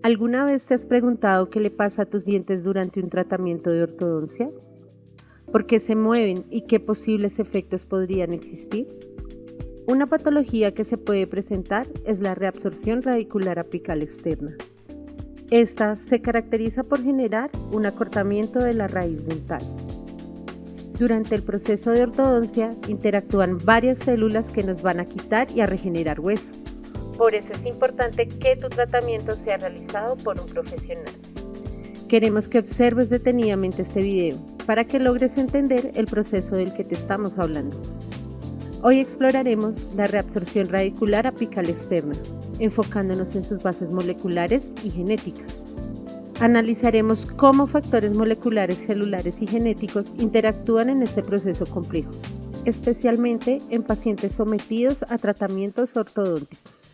¿Alguna vez te has preguntado qué le pasa a tus dientes durante un tratamiento de ortodoncia? ¿Por qué se mueven y qué posibles efectos podrían existir? Una patología que se puede presentar es la reabsorción radicular apical externa. Esta se caracteriza por generar un acortamiento de la raíz dental. Durante el proceso de ortodoncia interactúan varias células que nos van a quitar y a regenerar hueso. Por eso es importante que tu tratamiento sea realizado por un profesional. Queremos que observes detenidamente este video para que logres entender el proceso del que te estamos hablando. Hoy exploraremos la reabsorción radicular apical externa, enfocándonos en sus bases moleculares y genéticas. Analizaremos cómo factores moleculares, celulares y genéticos interactúan en este proceso complejo, especialmente en pacientes sometidos a tratamientos ortodónticos.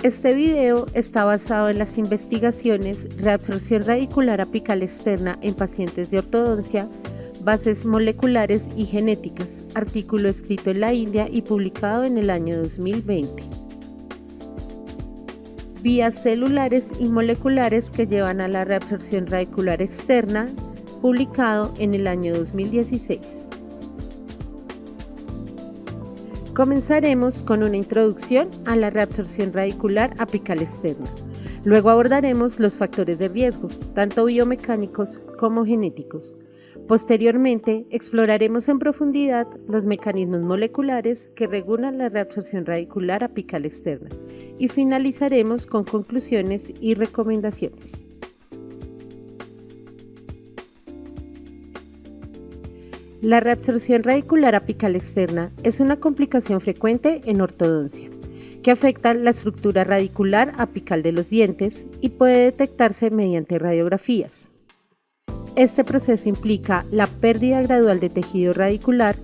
Este video está basado en las investigaciones Reabsorción radicular apical externa en pacientes de ortodoncia, bases moleculares y genéticas, artículo escrito en la India y publicado en el año 2020. Vías celulares y moleculares que llevan a la reabsorción radicular externa, publicado en el año 2016. Comenzaremos con una introducción a la reabsorción radicular apical externa. Luego abordaremos los factores de riesgo, tanto biomecánicos como genéticos. Posteriormente, exploraremos en profundidad los mecanismos moleculares que regulan la reabsorción radicular apical externa y finalizaremos con conclusiones y recomendaciones. La reabsorción radicular apical externa es una complicación frecuente en ortodoncia, que afecta la estructura radicular apical de los dientes y puede detectarse mediante radiografías. Este proceso implica la pérdida gradual de tejido radicular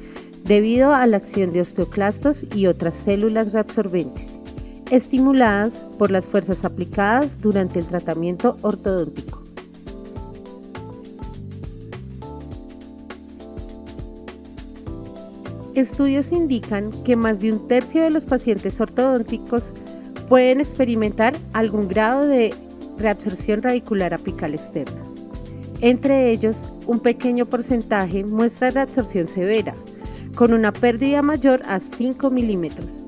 debido a la acción de osteoclastos y otras células reabsorbentes, estimuladas por las fuerzas aplicadas durante el tratamiento ortodóntico. Estudios indican que más de un tercio de los pacientes ortodónticos pueden experimentar algún grado de reabsorción radicular apical externa. Entre ellos, un pequeño porcentaje muestra reabsorción severa, con una pérdida mayor a 5 milímetros.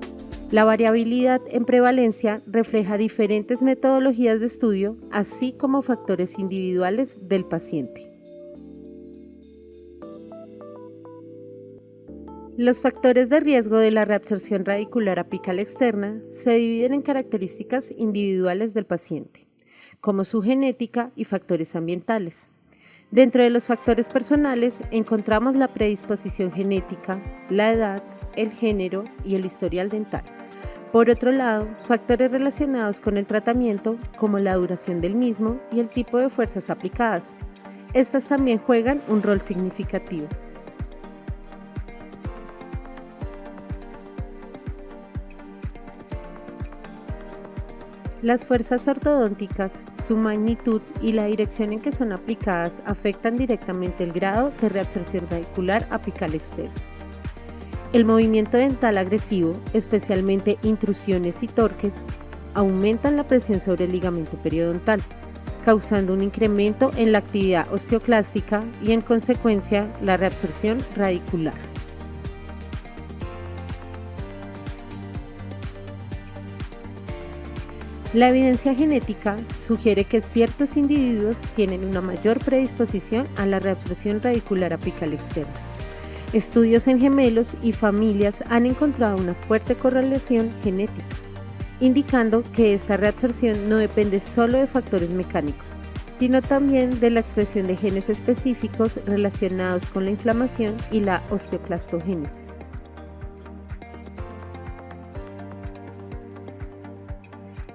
La variabilidad en prevalencia refleja diferentes metodologías de estudio, así como factores individuales del paciente. Los factores de riesgo de la reabsorción radicular apical externa se dividen en características individuales del paciente, como su genética y factores ambientales. Dentro de los factores personales encontramos la predisposición genética, la edad, el género y el historial dental. Por otro lado, factores relacionados con el tratamiento, como la duración del mismo y el tipo de fuerzas aplicadas. Estas también juegan un rol significativo. Las fuerzas ortodónticas, su magnitud y la dirección en que son aplicadas afectan directamente el grado de reabsorción radicular apical externa. El movimiento dental agresivo, especialmente intrusiones y torques, aumentan la presión sobre el ligamento periodontal, causando un incremento en la actividad osteoclástica y, en consecuencia, la reabsorción radicular. La evidencia genética sugiere que ciertos individuos tienen una mayor predisposición a la reabsorción radicular apical externa. Estudios en gemelos y familias han encontrado una fuerte correlación genética, indicando que esta reabsorción no depende solo de factores mecánicos, sino también de la expresión de genes específicos relacionados con la inflamación y la osteoclastogénesis.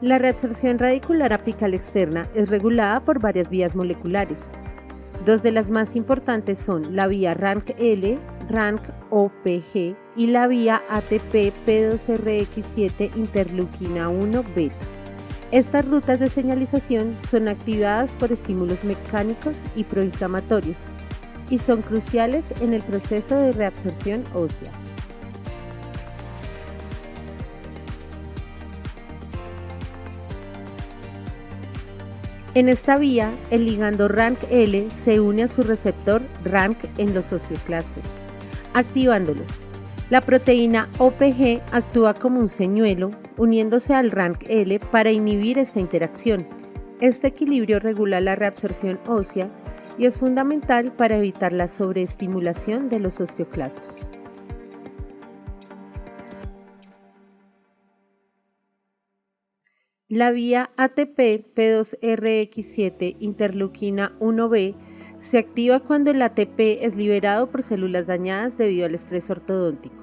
La reabsorción radicular apical externa es regulada por varias vías moleculares. Dos de las más importantes son la vía RANKL, RANK-OPG y la vía ATP-P2RX7 interleuquina 1 beta. Estas rutas de señalización son activadas por estímulos mecánicos y proinflamatorios y son cruciales en el proceso de reabsorción ósea. En esta vía, el ligando RANKL se une a su receptor RANK en los osteoclastos, activándolos. La proteína OPG actúa como un señuelo, uniéndose al RANKL para inhibir esta interacción. Este equilibrio regula la reabsorción ósea y es fundamental para evitar la sobreestimulación de los osteoclastos. La vía ATP-P2-RX7 interleuquina 1B se activa cuando el ATP es liberado por células dañadas debido al estrés ortodóntico.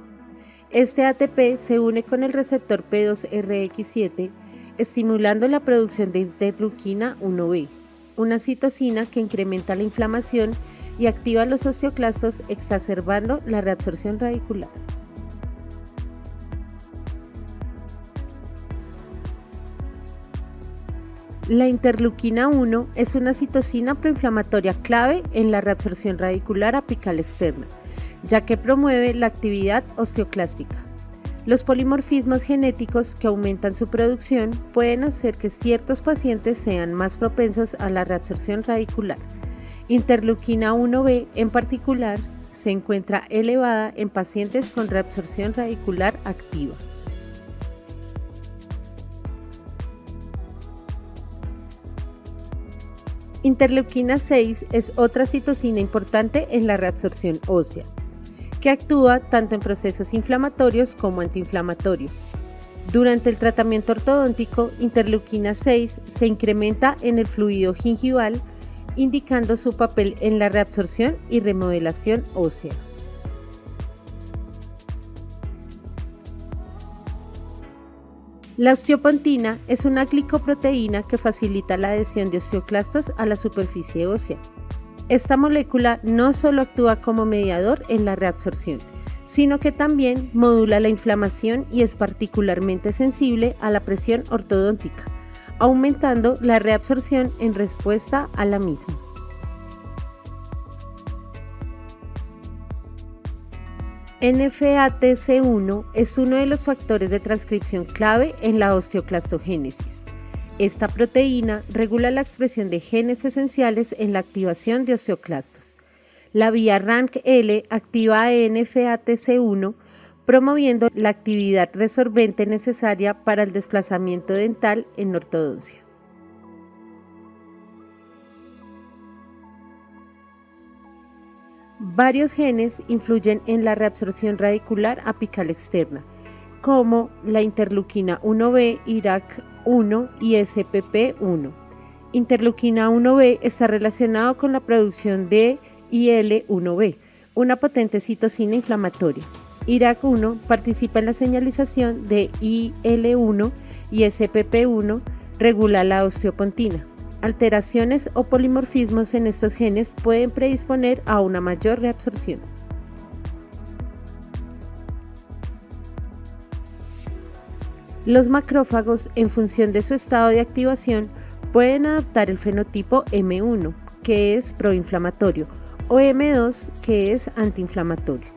Este ATP se une con el receptor P2-RX7, estimulando la producción de interleuquina 1B, una citocina que incrementa la inflamación y activa los osteoclastos, exacerbando la reabsorción radicular. La interleuquina 1 es una citocina proinflamatoria clave en la reabsorción radicular apical externa, ya que promueve la actividad osteoclástica. Los polimorfismos genéticos que aumentan su producción pueden hacer que ciertos pacientes sean más propensos a la reabsorción radicular. Interleuquina 1B en particular se encuentra elevada en pacientes con reabsorción radicular activa. Interleuquina 6 es otra citocina importante en la reabsorción ósea, que actúa tanto en procesos inflamatorios como antiinflamatorios. Durante el tratamiento ortodóntico, interleuquina 6 se incrementa en el fluido gingival, indicando su papel en la reabsorción y remodelación ósea. La osteopontina es una glicoproteína que facilita la adhesión de osteoclastos a la superficie ósea. Esta molécula no solo actúa como mediador en la reabsorción, sino que también modula la inflamación y es particularmente sensible a la presión ortodóntica, aumentando la reabsorción en respuesta a la misma. NFATC1 es uno de los factores de transcripción clave en la osteoclastogénesis. Esta proteína regula la expresión de genes esenciales en la activación de osteoclastos. La vía RANKL activa a NFATC1, promoviendo la actividad resorbente necesaria para el desplazamiento dental en ortodoncia. Varios genes influyen en la reabsorción radicular apical externa, como la interleuquina 1B, IRAK1 y SPP1. Interleuquina 1B está relacionado con la producción de IL-1B, una potente citocina inflamatoria. IRAK1 participa en la señalización de IL-1 y SPP1 regula la osteopontina. Alteraciones o polimorfismos en estos genes pueden predisponer a una mayor reabsorción. Los macrófagos, en función de su estado de activación, pueden adoptar el fenotipo M1, que es proinflamatorio, o M2, que es antiinflamatorio.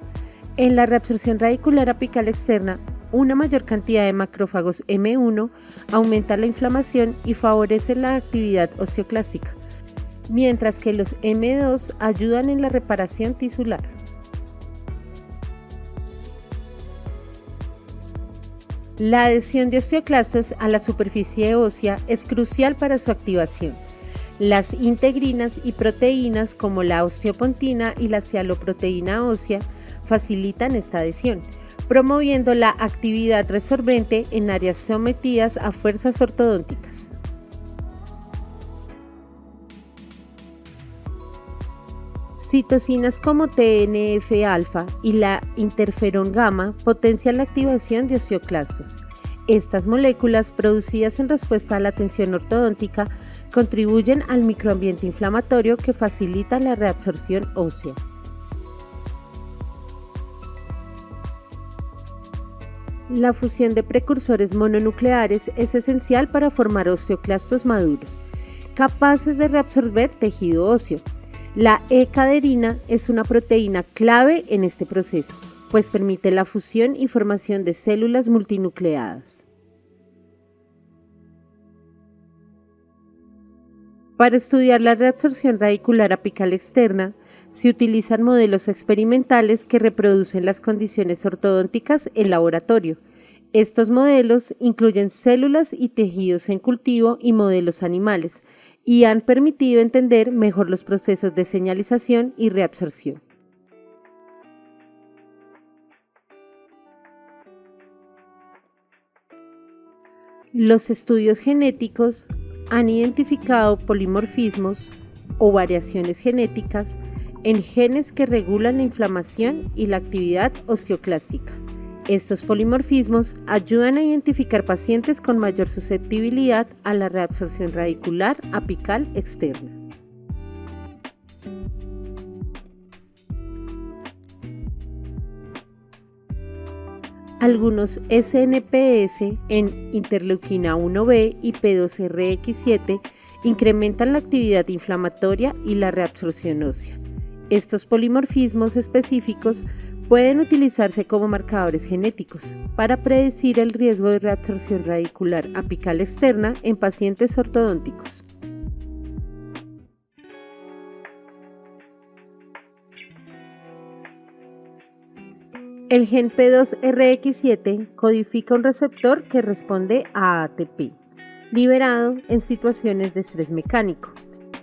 En la reabsorción radicular apical externa, una mayor cantidad de macrófagos M1 aumenta la inflamación y favorece la actividad osteoclástica, mientras que los M2 ayudan en la reparación tisular. La adhesión de osteoclastos a la superficie ósea es crucial para su activación. Las integrinas y proteínas como la osteopontina y la sialoproteína ósea facilitan esta adhesión, promoviendo la actividad resorbente en áreas sometidas a fuerzas ortodónticas. Citocinas como TNF-alfa y la interferón gamma potencian la activación de osteoclastos. Estas moléculas, producidas en respuesta a la tensión ortodóntica, contribuyen al microambiente inflamatorio que facilita la reabsorción ósea. La fusión de precursores mononucleares es esencial para formar osteoclastos maduros, capaces de reabsorber tejido óseo. La E-caderina es una proteína clave en este proceso, pues permite la fusión y formación de células multinucleadas. Para estudiar la reabsorción radicular apical externa, se utilizan modelos experimentales que reproducen las condiciones ortodónticas en laboratorio. Estos modelos incluyen células y tejidos en cultivo y modelos animales, y han permitido entender mejor los procesos de señalización y reabsorción. Los estudios genéticos han identificado polimorfismos o variaciones genéticas en genes que regulan la inflamación y la actividad osteoclástica. Estos polimorfismos ayudan a identificar pacientes con mayor susceptibilidad a la reabsorción radicular apical externa. Algunos SNPs en interleuquina 1b y P2RX7 incrementan la actividad inflamatoria y la reabsorción ósea. Estos polimorfismos específicos pueden utilizarse como marcadores genéticos para predecir el riesgo de reabsorción radicular apical externa en pacientes ortodónticos. El gen P2RX7 codifica un receptor que responde a ATP, liberado en situaciones de estrés mecánico.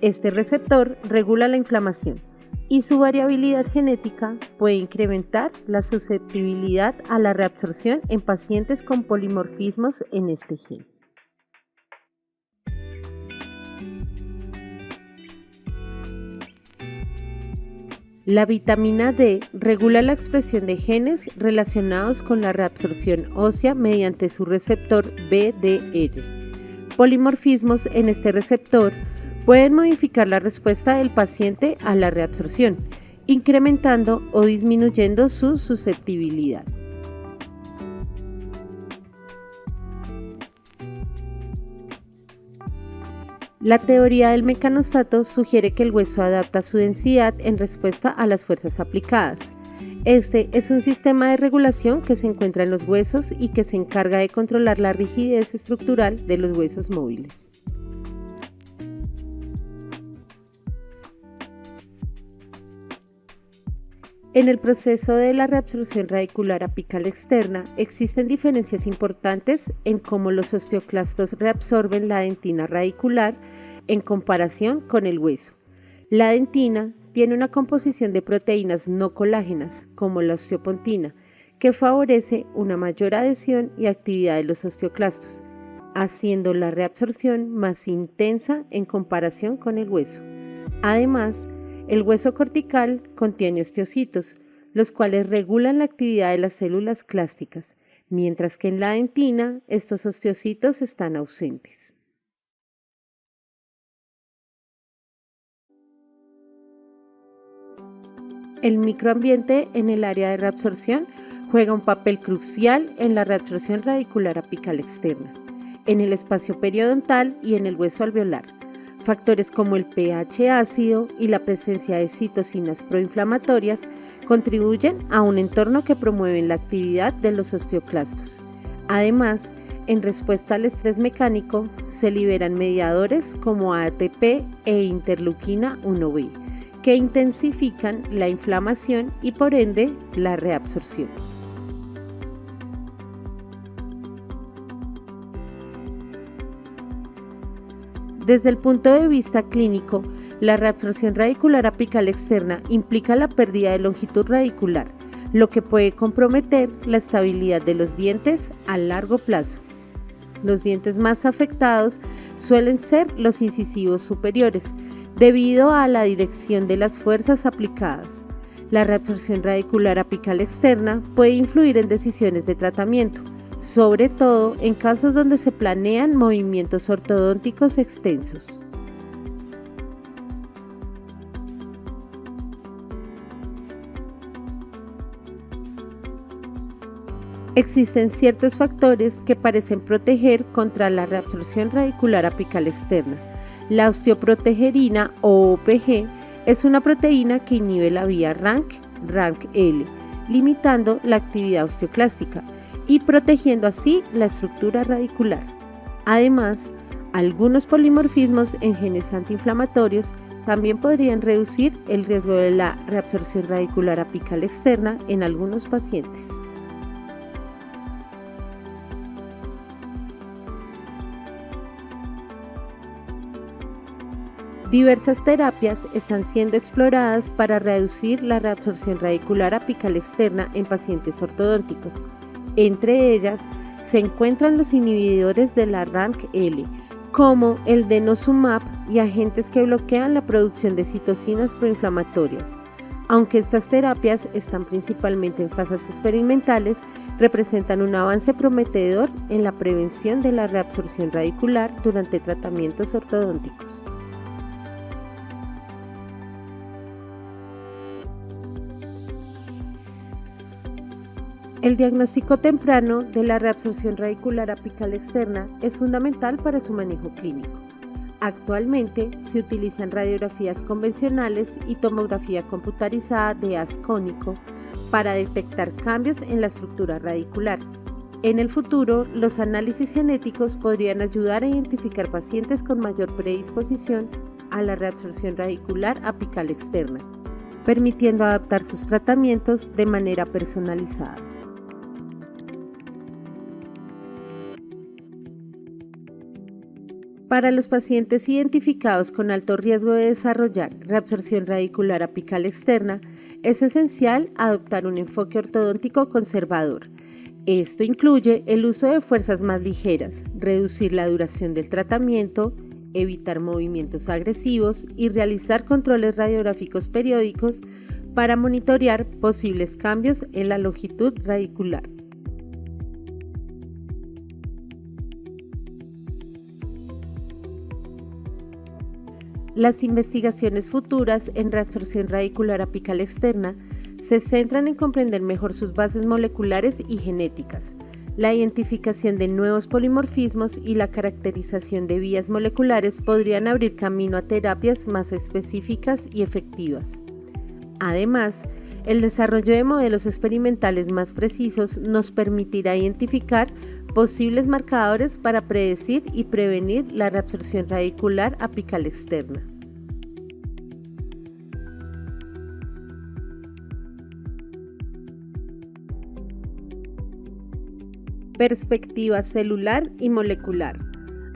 Este receptor regula la inflamación y su variabilidad genética puede incrementar la susceptibilidad a la reabsorción en pacientes con polimorfismos en este gen. La vitamina D regula la expresión de genes relacionados con la reabsorción ósea mediante su receptor BDR. Polimorfismos en este receptor pueden modificar la respuesta del paciente a la reabsorción, incrementando o disminuyendo su susceptibilidad. La teoría del mecanostato sugiere que el hueso adapta su densidad en respuesta a las fuerzas aplicadas. Este es un sistema de regulación que se encuentra en los huesos y que se encarga de controlar la rigidez estructural de los huesos móviles. En el proceso de la reabsorción radicular apical externa existen diferencias importantes en cómo los osteoclastos reabsorben la dentina radicular en comparación con el hueso. La dentina tiene una composición de proteínas no colágenas, como la osteopontina, que favorece una mayor adhesión y actividad de los osteoclastos, haciendo la reabsorción más intensa en comparación con el hueso. Además, el hueso cortical contiene osteocitos, los cuales regulan la actividad de las células clásticas, mientras que en la dentina estos osteocitos están ausentes. El microambiente en el área de reabsorción juega un papel crucial en la reabsorción radicular apical externa, en el espacio periodontal y en el hueso alveolar. Factores como el pH ácido y la presencia de citocinas proinflamatorias contribuyen a un entorno que promueve la actividad de los osteoclastos. Además, en respuesta al estrés mecánico, se liberan mediadores como ATP e interleuquina 1b, que intensifican la inflamación y por ende la reabsorción. Desde el punto de vista clínico, la reabsorción radicular apical externa implica la pérdida de longitud radicular, lo que puede comprometer la estabilidad de los dientes a largo plazo. Los dientes más afectados suelen ser los incisivos superiores, debido a la dirección de las fuerzas aplicadas. La reabsorción radicular apical externa puede influir en decisiones de tratamiento, sobre todo en casos donde se planean movimientos ortodónticos extensos. Existen ciertos factores que parecen proteger contra la reabsorción radicular apical externa. La osteoprotegerina o OPG es una proteína que inhibe la vía RANKL, limitando la actividad osteoclástica y protegiendo así la estructura radicular. Además, Algunos polimorfismos en genes antiinflamatorios también podrían reducir el riesgo de la reabsorción radicular apical externa en algunos pacientes. Diversas terapias están siendo exploradas para reducir la reabsorción radicular apical externa en pacientes ortodónticos. Entre ellas se encuentran los inhibidores de la RANKL, como el denosumab y agentes que bloquean la producción de citocinas proinflamatorias. Aunque estas terapias están principalmente en fases experimentales, representan un avance prometedor en la prevención de la reabsorción radicular durante tratamientos ortodónticos. El diagnóstico temprano de la reabsorción radicular apical externa es fundamental para su manejo clínico. Actualmente se utilizan radiografías convencionales y tomografía computarizada de haz cónico para detectar cambios en la estructura radicular. En el futuro, los análisis genéticos podrían ayudar a identificar pacientes con mayor predisposición a la reabsorción radicular apical externa, permitiendo adaptar sus tratamientos de manera personalizada. Para los pacientes identificados con alto riesgo de desarrollar reabsorción radicular apical externa, es esencial adoptar un enfoque ortodóntico conservador. Esto incluye el uso de fuerzas más ligeras, reducir la duración del tratamiento, evitar movimientos agresivos y realizar controles radiográficos periódicos para monitorear posibles cambios en la longitud radicular. Las investigaciones futuras en reabsorción radicular apical externa se centran en comprender mejor sus bases moleculares y genéticas, la identificación de nuevos polimorfismos y la caracterización de vías moleculares podrían abrir camino a terapias más específicas y efectivas. Además, el desarrollo de modelos experimentales más precisos nos permitirá identificar posibles marcadores para predecir y prevenir la reabsorción radicular apical externa. Perspectiva celular y molecular.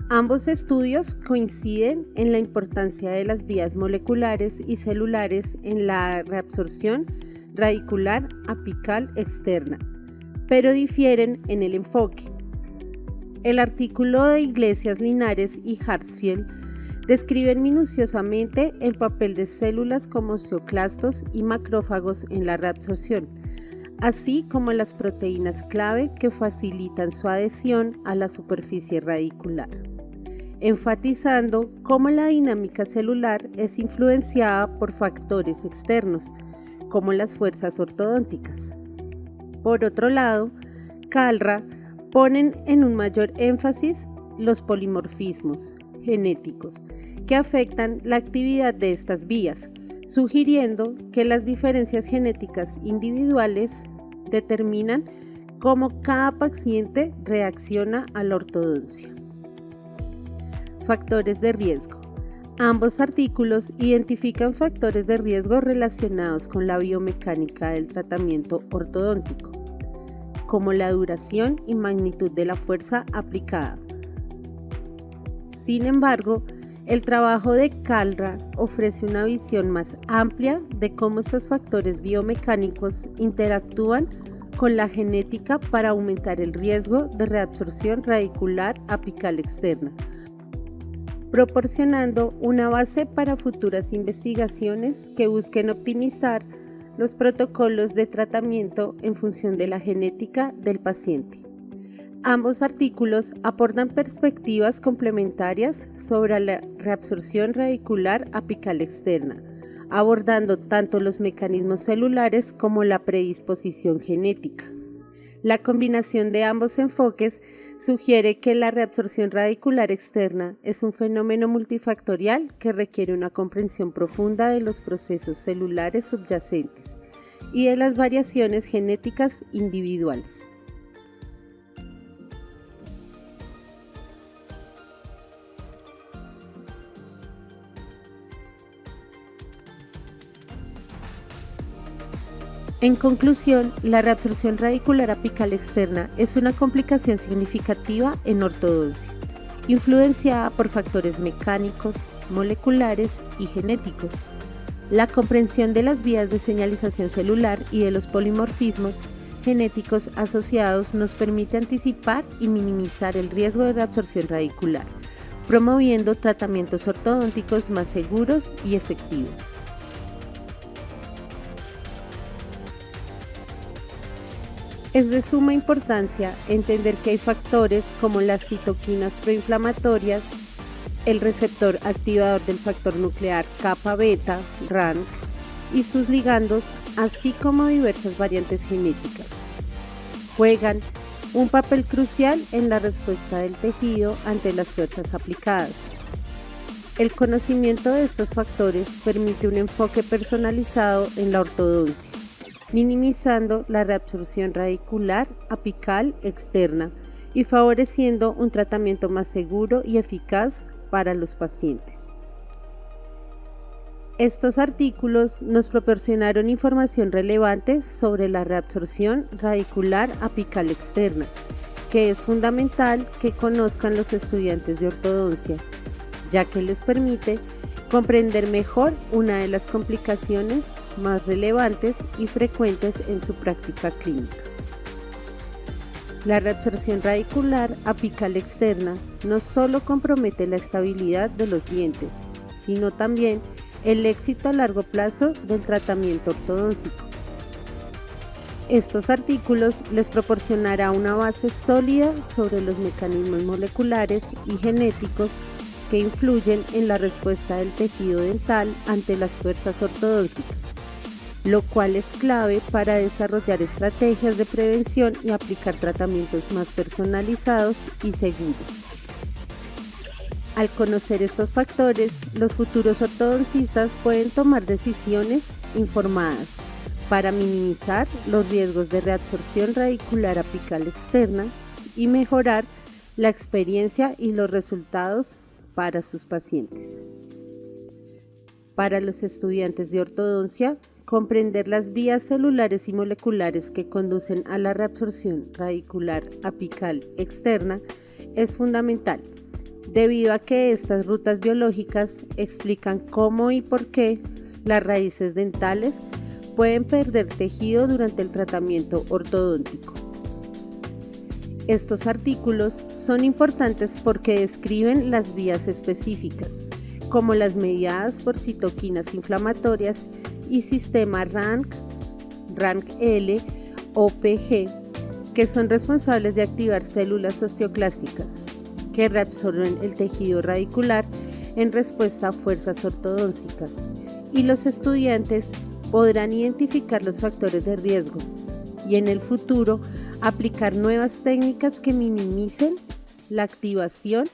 Ambos estudios coinciden en la importancia de las vías moleculares y celulares en la reabsorción radicular apical externa, pero difieren en el enfoque. El artículo de Iglesias Linares y Hartsfield describen minuciosamente el papel de células como osteoclastos y macrófagos en la reabsorción, así como las proteínas clave que facilitan su adhesión a la superficie radicular, enfatizando cómo la dinámica celular es influenciada por factores externos, como las fuerzas ortodónticas. Por otro lado, Kalra ponen en un mayor énfasis los polimorfismos genéticos que afectan la actividad de estas vías, sugiriendo que las diferencias genéticas individuales determinan cómo cada paciente reacciona a la ortodoncia. Factores de riesgo. Ambos artículos identifican factores de riesgo relacionados con la biomecánica del tratamiento ortodóntico, como la duración y magnitud de la fuerza aplicada. Sin embargo, el trabajo de Kalra ofrece una visión más amplia de cómo estos factores biomecánicos interactúan con la genética para aumentar el riesgo de reabsorción radicular apical externa, proporcionando una base para futuras investigaciones que busquen optimizar los protocolos de tratamiento en función de la genética del paciente. Ambos artículos aportan perspectivas complementarias sobre la reabsorción radicular apical externa, abordando tanto los mecanismos celulares como la predisposición genética. La combinación de ambos enfoques sugiere que la reabsorción radicular externa es un fenómeno multifactorial que requiere una comprensión profunda de los procesos celulares subyacentes y de las variaciones genéticas individuales. En conclusión, la reabsorción radicular apical externa es una complicación significativa en ortodoncia, influenciada por factores mecánicos, moleculares y genéticos. La comprensión de las vías de señalización celular y de los polimorfismos genéticos asociados nos permite anticipar y minimizar el riesgo de reabsorción radicular, promoviendo tratamientos ortodónticos más seguros y efectivos. Es de suma importancia entender que hay factores como las citoquinas proinflamatorias, el receptor activador del factor nuclear kappa beta, RANK, y sus ligandos, así como diversas variantes genéticas. Juegan un papel crucial en la respuesta del tejido ante las fuerzas aplicadas. El conocimiento de estos factores permite un enfoque personalizado en la ortodoncia, minimizando la reabsorción radicular apical externa y favoreciendo un tratamiento más seguro y eficaz para los pacientes. Estos artículos nos proporcionaron información relevante sobre la reabsorción radicular apical externa, que es fundamental que conozcan los estudiantes de ortodoncia, ya que les permite comprender mejor una de las complicaciones más relevantes y frecuentes en su práctica clínica. La reabsorción radicular apical externa no solo compromete la estabilidad de los dientes, sino también el éxito a largo plazo del tratamiento ortodóntico. Estos artículos les proporcionará una base sólida sobre los mecanismos moleculares y genéticos que influyen en la respuesta del tejido dental ante las fuerzas ortodónticas, lo cual es clave para desarrollar estrategias de prevención y aplicar tratamientos más personalizados y seguros. Al conocer estos factores, los futuros ortodoncistas pueden tomar decisiones informadas para minimizar los riesgos de reabsorción radicular apical externa y mejorar la experiencia y los resultados para sus pacientes. Para los estudiantes de ortodoncia, comprender las vías celulares y moleculares que conducen a la reabsorción radicular apical externa es fundamental, debido a que estas rutas biológicas explican cómo y por qué las raíces dentales pueden perder tejido durante el tratamiento ortodóntico. Estos artículos son importantes porque describen las vías específicas, como las mediadas por citoquinas inflamatorias y sistema RANK, RANKL o PG, que son responsables de activar células osteoclásticas, que reabsorben el tejido radicular en respuesta a fuerzas ortodónticas, y los estudiantes podrán identificar los factores de riesgo y en el futuro aplicar nuevas técnicas que minimicen la activación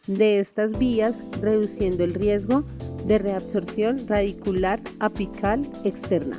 de estas vías, reduciendo el riesgo de reabsorción radicular apical externa.